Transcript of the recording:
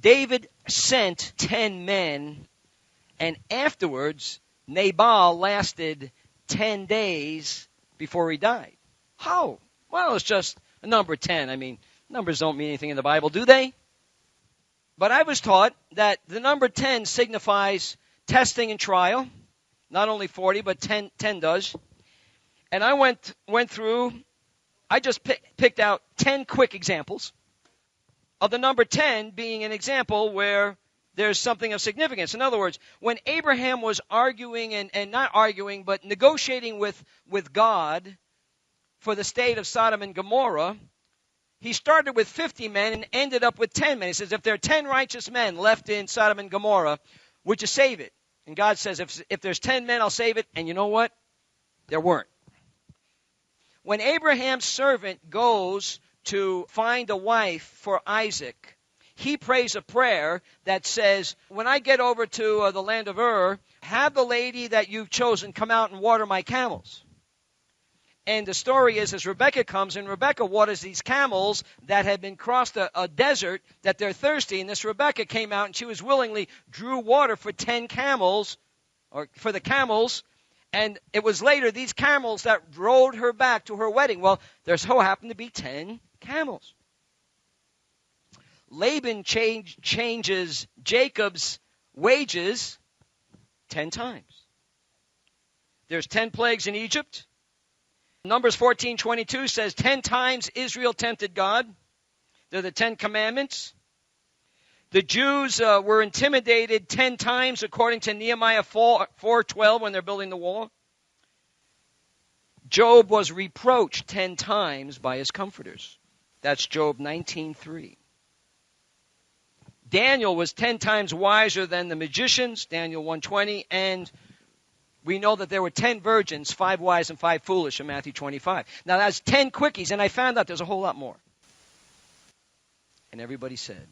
David sent 10 men, and afterwards, Nabal lasted 10 days before he died. How? Well, it's just a number 10. I mean, numbers don't mean anything in the Bible, do they? But I was taught that the number 10 signifies testing and trial. Not only 40, but 10 does. And I went through, I just picked out 10 quick examples of the number 10 being an example where there's something of significance. In other words, when Abraham was arguing and not arguing, but negotiating with God for the state of Sodom and Gomorrah, he started with 50 men and ended up with 10 men. He says, if there are 10 righteous men left in Sodom and Gomorrah, would you save it? And God says, if there's 10 men, I'll save it. And you know what? There weren't. When Abraham's servant goes to find a wife for Isaac, he prays a prayer that says, when I get over to the land of Ur, have the lady that you've chosen come out and water my camels. And the story is, as Rebekah comes, and Rebekah waters these camels that had been crossed a desert, that they're thirsty. And this Rebekah came out, and she was willingly drew water for 10 camels, or for the camels. And it was later these camels that rode her back to her wedding. Well, there so happened to be 10 camels. Laban changes Jacob's wages 10 times. There's 10 plagues in Egypt. Numbers 14:22 says 10 times Israel tempted God. They're the 10 commandments. The Jews were intimidated 10 times according to Nehemiah 4:12 when they're building the wall. Job was reproached 10 times by his comforters. That's Job 19:3. Daniel was 10 times wiser than the magicians, Daniel 1:20, and we know that there were 10 virgins, 5 wise and 5 foolish in Matthew 25. Now that's 10 quickies, and I found out there's a whole lot more. And everybody said,